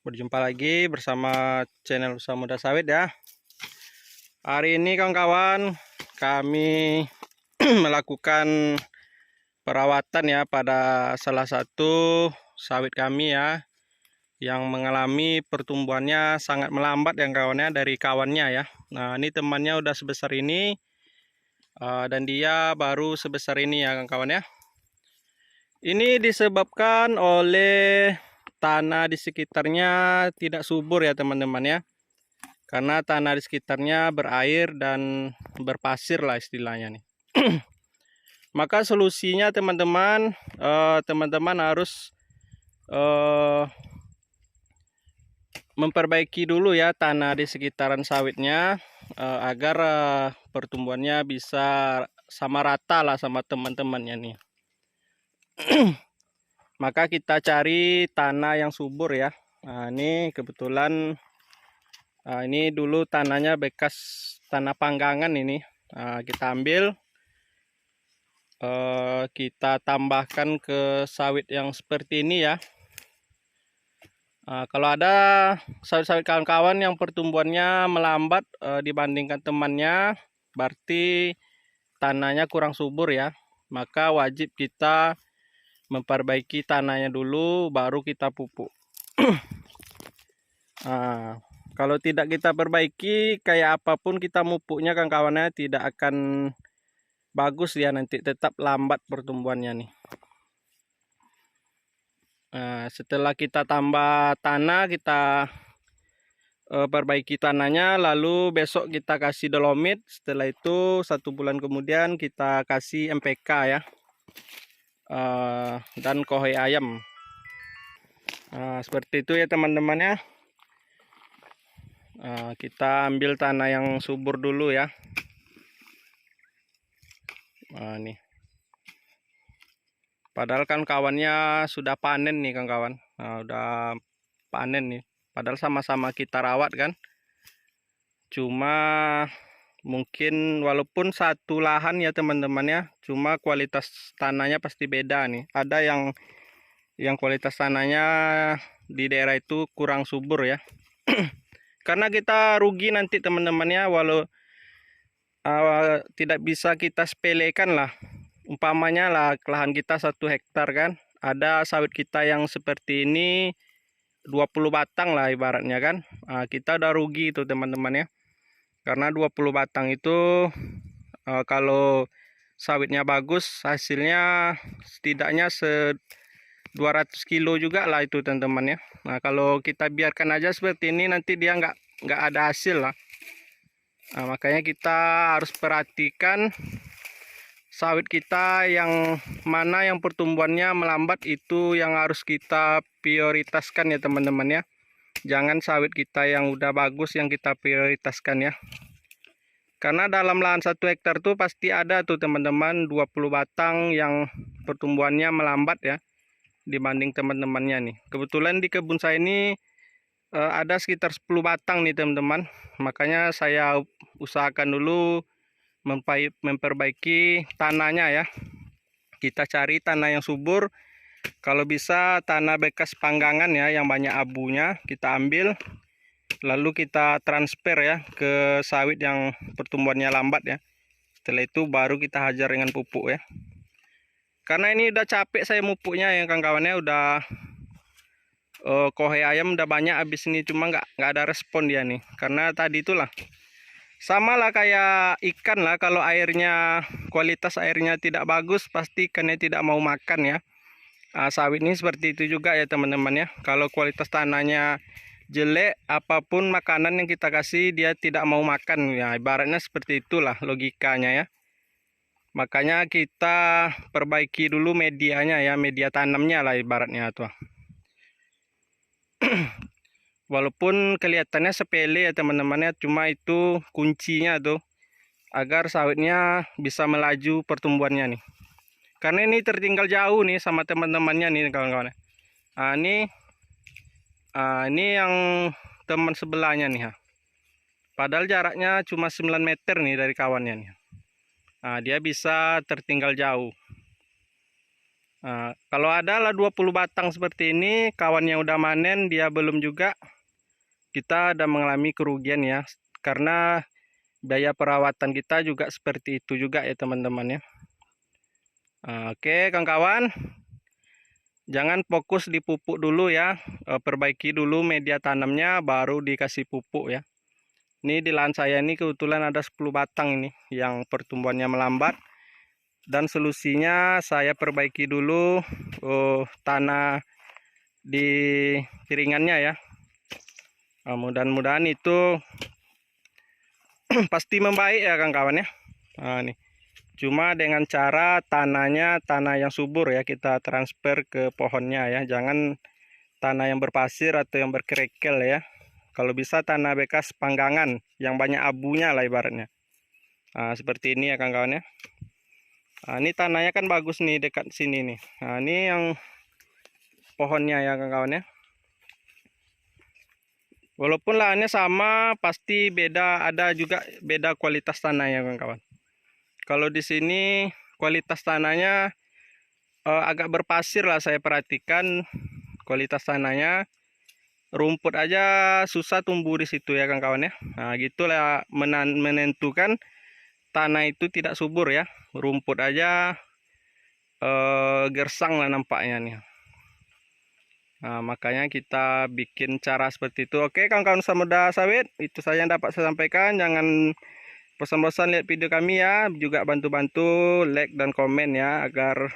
Berjumpa lagi bersama channel Usaha Muda Sawit ya. Hari ini kawan-kawan kami melakukan perawatan ya pada salah satu sawit kami ya, yang mengalami pertumbuhannya sangat melambat yang kawannya dari kawannya ya. Nah ini temannya udah sebesar ini dan dia baru sebesar ini ya kawan-kawan ya. Ini disebabkan oleh tanah di sekitarnya tidak subur ya teman-teman ya. Karena tanah di sekitarnya berair dan berpasir lah istilahnya nih. Maka solusinya teman-teman, teman-teman harus memperbaiki dulu ya tanah di sekitaran sawitnya agar pertumbuhannya bisa sama rata lah sama teman-temannya nih. Maka kita cari tanah yang subur ya. Nah ini kebetulan ini dulu tanahnya bekas tanah panggangan ini. Nah, kita ambil, kita tambahkan ke sawit yang seperti ini ya. Nah, kalau ada sawit-sawit kawan-kawan yang pertumbuhannya melambat dibandingkan temannya, berarti tanahnya kurang subur ya. Maka wajib kita memperbaiki tanahnya dulu, baru kita pupuk. Nah, kalau tidak kita perbaiki, kayak apapun kita mupuknya kawan-kawannya tidak akan bagus ya, nanti tetap lambat pertumbuhannya nih. Nah, setelah kita tambah tanah, kita perbaiki tanahnya, lalu besok kita kasih dolomit. Setelah itu 1 bulan kemudian kita kasih MPK ya, dan kohei ayam. Nah, seperti itu ya teman-teman ya. Kita ambil tanah yang subur dulu ya. Nah, nih. Padahal kan kawannya sudah panen nih kawan-kawan. Nah, udah panen nih. Padahal sama-sama kita rawat kan. Cuma mungkin walaupun satu lahan ya teman-teman ya, cuma kualitas tanahnya pasti beda nih. Ada yang kualitas tanahnya di daerah itu kurang subur ya. Karena kita rugi nanti teman-teman ya, walau tidak bisa kita sepelekan lah. Umpamanya lah lahan kita 1 hektar kan, ada sawit kita yang seperti ini 20 batang lah ibaratnya kan. Kita udah rugi itu teman-teman ya. Karena 20 batang itu kalau sawitnya bagus, hasilnya setidaknya 200 kilo juga lah itu teman-teman ya. Nah kalau kita biarkan aja seperti ini, nanti dia nggak ada hasil lah. Nah, makanya kita harus perhatikan sawit kita yang mana yang pertumbuhannya melambat, itu yang harus kita prioritaskan ya teman-teman ya. Jangan sawit kita yang udah bagus yang kita prioritaskan ya. Karena dalam lahan 1 hektar tuh pasti ada tuh teman-teman 20 batang yang pertumbuhannya melambat ya dibanding teman-temannya nih. Kebetulan di kebun saya ini ada sekitar 10 batang nih teman-teman. Makanya saya usahakan dulu memperbaiki tanahnya ya. Kita cari tanah yang subur. Kalau bisa tanah bekas panggangan ya, yang banyak abunya kita ambil, lalu kita transfer ya ke sawit yang pertumbuhannya lambat ya. Setelah itu baru kita hajar dengan pupuk ya. Karena ini udah capek saya mupuknya ya kawan-kawannya, udah kohei ayam udah banyak habis ini, cuma nggak ada respon dia nih. Karena tadi itulah sama lah kayak ikan lah, kalau airnya, kualitas airnya tidak bagus, pasti ikannya tidak mau makan ya. Sawit ini seperti itu juga ya teman-teman ya. Kalau kualitas tanahnya jelek, apapun makanan yang kita kasih dia tidak mau makan ya. Ibaratnya seperti itulah logikanya ya. Makanya kita perbaiki dulu medianya ya, media tanamnya lah ibaratnya tuh. Walaupun kelihatannya sepele ya teman-teman ya, cuma itu kuncinya tuh agar sawitnya bisa melaju pertumbuhannya nih. Karena ini tertinggal jauh nih sama teman-temannya nih kawan-kawan. Ini yang teman sebelahnya nih ya. Padahal jaraknya cuma 9 meter nih dari kawannya nih. Dia bisa tertinggal jauh. Nah, kalau ada lah 20 batang seperti ini, kawan yang udah manen dia belum juga, kita ada mengalami kerugian ya. Karena biaya perawatan kita juga seperti itu juga ya teman-teman ya. Oke kawan-kawan, jangan fokus di pupuk dulu ya. Perbaiki dulu media tanamnya baru dikasih pupuk ya. Ini di lahan saya ini kebetulan ada 10 batang ini yang pertumbuhannya melambat. Dan solusinya saya perbaiki dulu tanah di piringannya ya. Mudah-mudahan itu pasti membaik ya kawan-kawan ya. Nih. Cuma dengan cara tanahnya tanah yang subur ya, kita transfer ke pohonnya ya. Jangan tanah yang berpasir atau yang berkerikil ya. Kalau bisa tanah bekas panggangan yang banyak abunya lah ibaratnya. Nah, seperti ini ya kawan-kawan ya. Nah, ini tanahnya kan bagus nih dekat sini nih. Nah, ini yang pohonnya ya kawan-kawan ya. Walaupun lahannya sama, pasti beda, ada juga beda kualitas tanah ya kawan-kawan. Kalau di sini kualitas tanahnya agak berpasir lah, saya perhatikan kualitas tanahnya. Rumput aja susah tumbuh di situ ya kawan-kawan ya. Nah, gitulah menentukan tanah itu tidak subur ya. Rumput aja gersang lah nampaknya nih. Nah, makanya kita bikin cara seperti itu. Oke kawan-kawan muda sawit, itu saja yang dapat saya sampaikan. Jangan bosan-bosan lihat video kami ya, juga bantu-bantu like dan komen ya, agar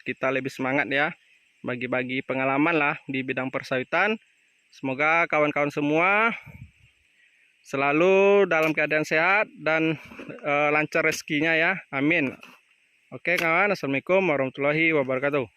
kita lebih semangat ya, bagi-bagi pengalaman lah di bidang persawitan. Semoga kawan-kawan semua selalu dalam keadaan sehat dan lancar rezekinya ya, amin. Oke kawan, assalamualaikum warahmatullahi wabarakatuh.